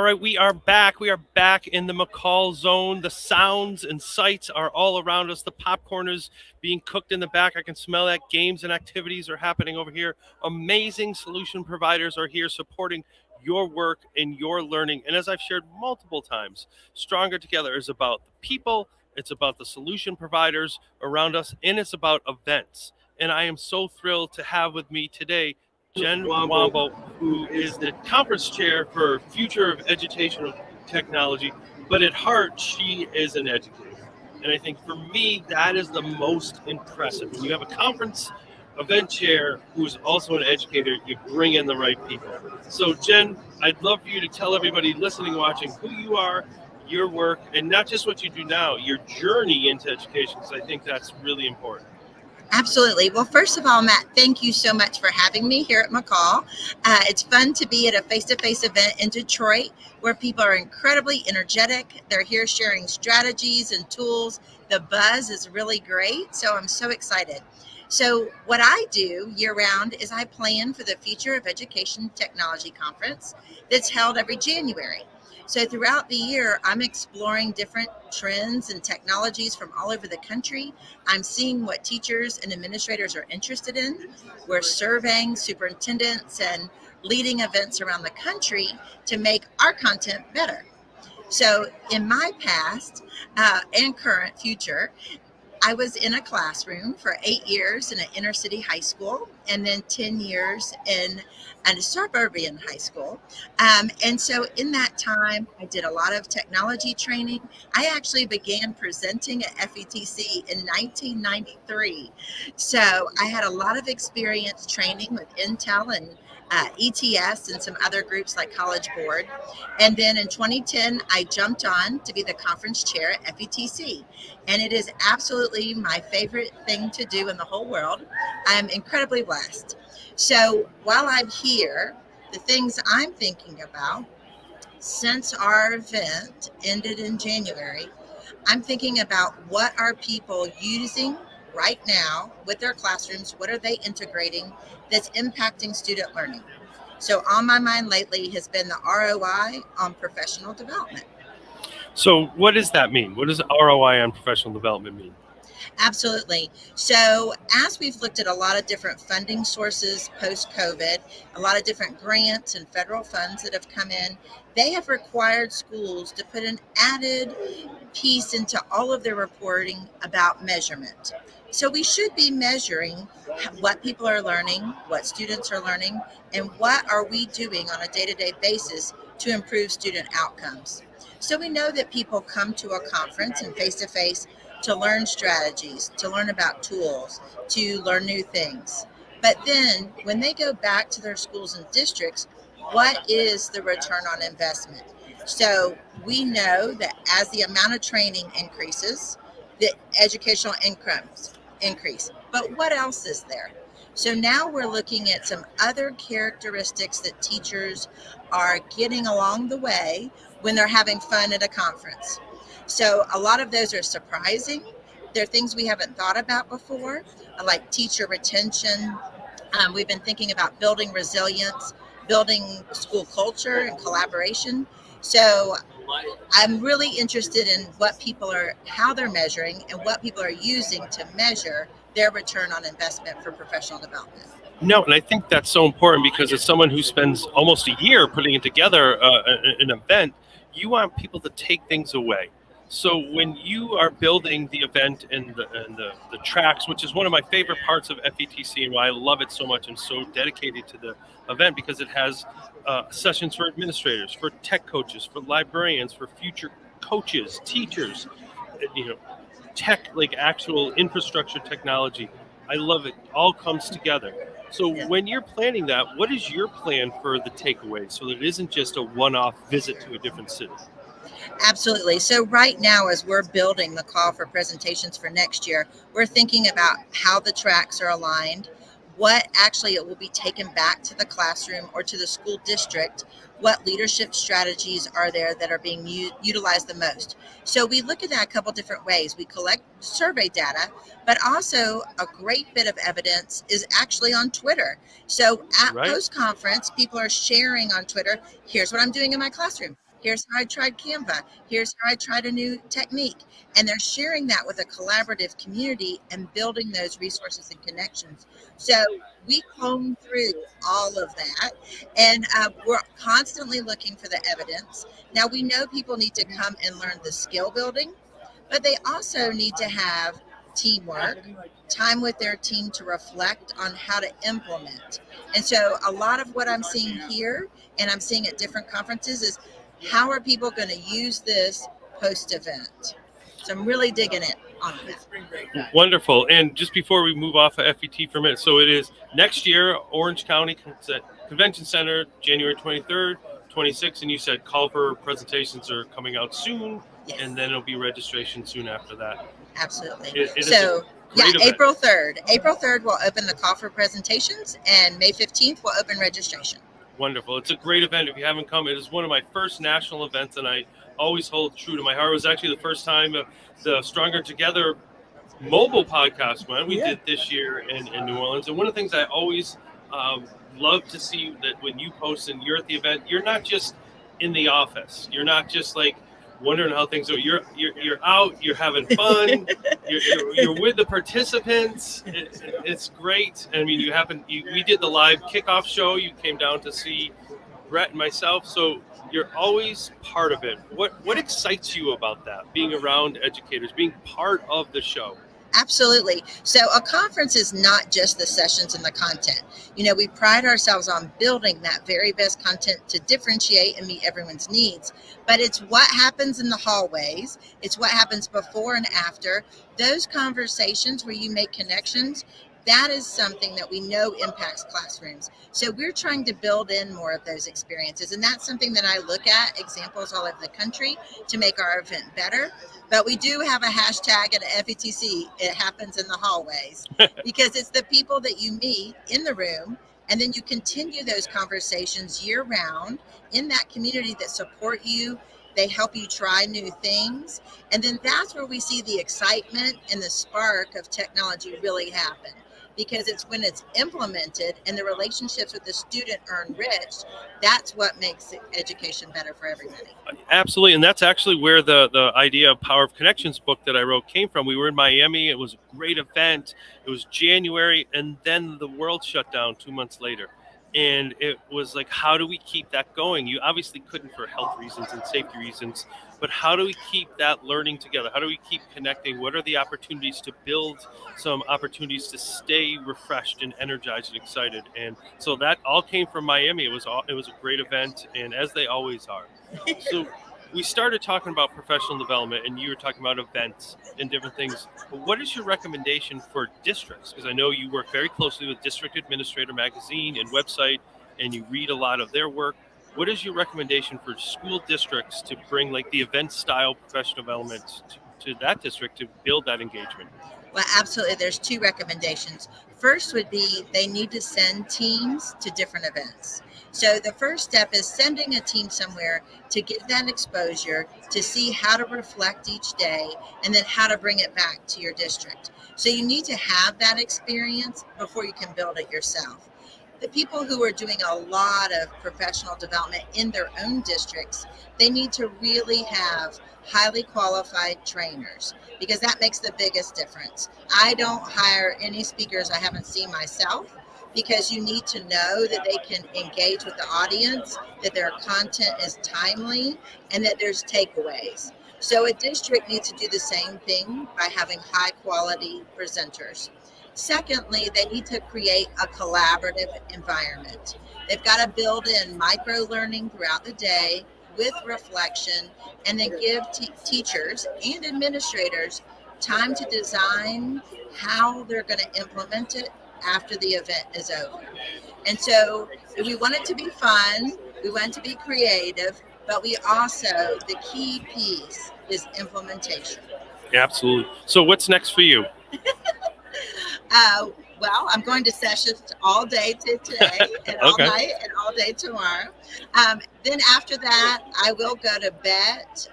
right, we are back. We are back in the McCall zone. The sounds and sights are all around us. The popcorn is being cooked in the back. I can smell that. Games and activities are happening over here. Amazing solution providers are here supporting your work and your learning. And as I've shared multiple times, Stronger Together is about the people, it's about the solution providers around us, and it's about events. And I am so thrilled to have with me today Jen Womble, who is the conference chair for Future of Educational Technology, but at heart, she is an educator. And I think for me, that is the most impressive. When you have a conference event chair who's also an educator, you bring in the right people. So, Jen, I'd love for you to tell everybody listening, watching, who you are, your work, and not just what you do now, your journey into education, because I think that's really important. Absolutely. Well, first of all, Matt, thank you so much for having me here at McCall. It's fun to be at a face-to-face event in Detroit where people are incredibly energetic. They're here sharing strategies and tools. The buzz is really great, so I'm so excited. So what I do year round is I plan for the Future of Education Technology Conference that's held every January. So throughout the year, I'm exploring different trends and technologies from all over the country. I'm seeing what teachers and administrators are interested in. We're surveying superintendents and leading events around the country to make our content better. So in my past and current future, I was in a classroom for 8 years in an inner city high school and then 10 years in a suburban high school. And so in that time, I did a lot of technology training. I actually began presenting at FETC in 1993. So I had a lot of experience training with Intel and ETS and some other groups like College Board. And then in 2010, I jumped on to be the conference chair at FETC. And it is absolutely my favorite thing to do in the whole world. I'm incredibly blessed. So while I'm here, the things I'm thinking about since our event ended in January, I'm thinking about what are people using right now with their classrooms? What are they integrating that's impacting student learning? So on my mind lately has been the ROI on professional development. So, what does that mean? What does ROI on professional development mean? Absolutely. So, as we've looked at a lot of different funding sources post COVID, a lot of different grants and federal funds that have come in, they have required schools to put an added piece into all of their reporting about measurement. So, we should be measuring what people are learning, what students are learning, and what are we doing on a day to day basis to improve student outcomes. So, we know that people come to a conference and face to face to learn strategies, to learn about tools, to learn new things. But then when they go back to their schools and districts, what is the return on investment? So we know that as the amount of training increases, the educational incomes increase. But what else is there? So now we're looking at some other characteristics that teachers are getting along the way when they're having fun at a conference. So a lot of those are surprising. They're things we haven't thought about before, like teacher retention. We've been thinking about building resilience, building school culture and collaboration. So I'm really interested in what people are, how they're measuring, and what people are using to measure their return on investment for professional development. No, and I think that's so important because as someone who spends almost a year putting it together, an event, you want people to take things away. So when you are building the event and the tracks, which is one of my favorite parts of FETC and why I love it so much and so dedicated to the event because it has sessions for administrators, for tech coaches, for librarians, for future coaches, teachers, you know, tech, like actual infrastructure technology. I love it. All comes together. So Yeah. when you're planning that, what is your plan for the takeaway so that it isn't just a one-off visit to a different city? Absolutely. So right now, as we're building the call for presentations for next year, we're thinking about how the tracks are aligned, what actually it will be taken back to the classroom or to the school district, what leadership strategies are there that are being utilized the most. So we look at that a couple different ways. We collect survey data, but also a great bit of evidence is actually on Twitter. So at Right? post conference, people are sharing on Twitter, here's what I'm doing in my classroom. Here's how I tried Canva. Here's how I tried a new technique. And they're sharing that with a collaborative community and building those resources and connections. So we comb through all of that, and we're constantly looking for the evidence. Now, we know people need to come and learn the skill building, but they also need to have teamwork, time with their team to reflect on how to implement. And so a lot of what I'm seeing here and I'm seeing at different conferences is how are people going to use this post event? So I'm really digging it on that. Wonderful. And just before we move off of FET for a minute, so it is next year, Orange County Convention Center, January 23rd, 26th, and you said call for presentations are coming out soon, Yes. and then it'll be registration soon after that. Absolutely. It So, yeah, event. April 3rd. April 3rd will open the call for presentations, and May 15th will open registration. Wonderful. It's a great event. If you haven't come, it is one of my first national events, and I always hold true to my heart. It was actually the first time the Stronger Together mobile podcast went. We did this year in New Orleans. And one of the things I always love to see that when you post and you're at the event, you're not just in the office. You're not just like wondering how things are. You're out. You're having fun. you're with the participants. It's great. I mean, we did the live kickoff show. You came down to see Brett and myself. So you're always part of it. What excites you about that? Being around educators, being part of the show. Absolutely. So a conference is not just the sessions and the content. You know, we pride ourselves on building that very best content to differentiate and meet everyone's needs. But it's what happens in the hallways. It's what happens before and after. Those conversations where you make connections, that is something that we know impacts classrooms. So we're trying to build in more of those experiences. And that's something that I look at, examples all over the country, to make our event better. But we do have a hashtag at FETC. It happens in the hallways because it's the people that you meet in the room, and then you continue those conversations year round in that community that support you. They help you try new things. And then that's where we see the excitement and the spark of technology really happen, because it's when it's implemented and the relationships with the student are enriched, that's what makes education better for everybody. Absolutely. And that's actually where the idea of Power of Connections book that I wrote came from. We were in Miami. It was a great event. It was January, and then the world shut down 2 months later. And it was like, how do we keep that going? You obviously couldn't for health reasons and safety reasons, but how do we keep that learning together? How do we keep connecting? What are the opportunities to build some opportunities to stay refreshed and energized and excited? And so that all came from Miami. It was a great event, and as they always are. So we started talking about professional development, and you were talking about events and different things. But what is your recommendation for districts? Because I know you work very closely with District Administrator Magazine and website, and you read a lot of their work. What is your recommendation for school districts to bring like the event style professional development to that district to build that engagement? Well, absolutely. There's two recommendations. First would be they need to send teams to different events. So the first step is sending a team somewhere to get that exposure, to see how to reflect each day, and then how to bring it back to your district. So you need to have that experience before you can build it yourself. The people who are doing a lot of professional development in their own districts, they need to really have highly qualified trainers, because that makes the biggest difference. I don't hire any speakers I haven't seen myself, because you need to know that they can engage with the audience, that their content is timely, and that there's takeaways. So a district needs to do the same thing by having high quality presenters. Secondly, they need to create a collaborative environment. They've got to build in micro learning throughout the day with reflection, and then give teachers and administrators time to design how they're going to implement it after the event is over. And so we want it to be fun, we want it to be creative, but we also, the key piece is implementation. Absolutely. So what's next for you? Well, I'm going to sessions all day today and all night and all day tomorrow. Then after that, I will go to BET.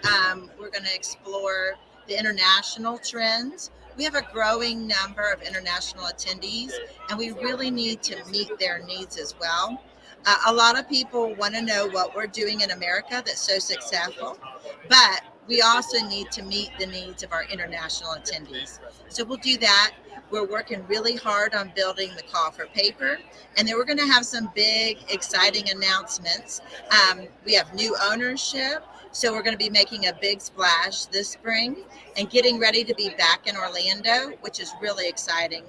We're going to explore the international trends. We have a growing number of international attendees, and we really need to meet their needs as well. A lot of people want to know what we're doing in America that's so successful, but we also need to meet the needs of our international attendees. So we'll do that. We're working really hard on building the call for paper, and then we're going to have some big, exciting announcements. We have new ownership, so we're going to be making a big splash this spring and getting ready to be back in Orlando, which is really exciting.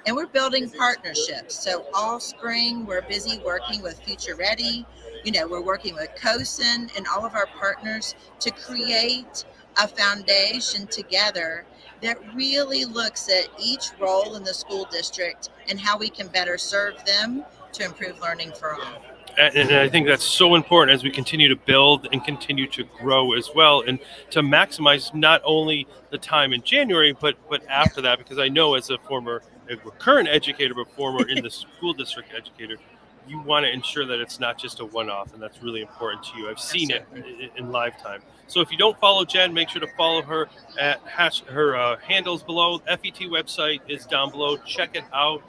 And we're building partnerships. So all spring, we're busy working with Future Ready. We're working with COSIN and all of our partners to create a foundation together that really looks at each role in the school district and how we can better serve them to improve learning for all. And I think that's so important as we continue to build and continue to grow as well, and to maximize not only the time in January, but Yeah, after that, because I know as a current educator, but former in the school district educator, you want to ensure that it's not just a one-off, and that's really important to you. I've seen it in live time. So if you don't follow Jen, make sure to follow her at her handles below. FET website is down below. Check it out.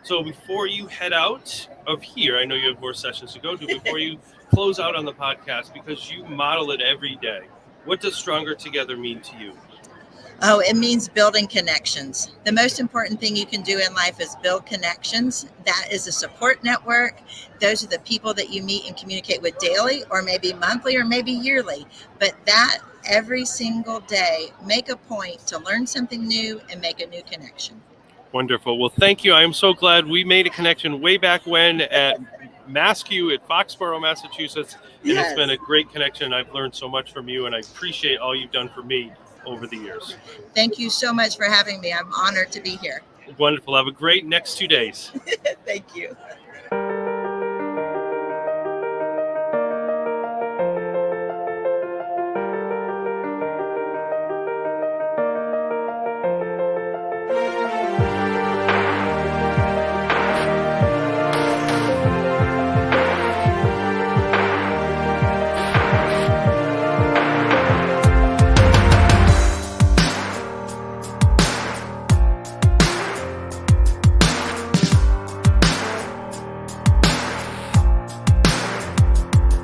So before you head out of here, I know you have more sessions to go to. Before you close out on the podcast, because you model it every day, what does Stronger Together mean to you? Oh, it means building connections. The most important thing you can do in life is build connections. That is a support network. Those are the people that you meet and communicate with daily, or maybe monthly, or maybe yearly. But that every single day, make a point to learn something new and make a new connection. Wonderful. Well, thank you. I am so glad we made a connection way back when at MassQ at Foxborough, Massachusetts. And Yes. It's been a great connection. I've learned so much from you, and I appreciate all you've done for me over the years. Thank you so much for having me. I'm honored to be here. Wonderful. Have a great next 2 days. Thank you.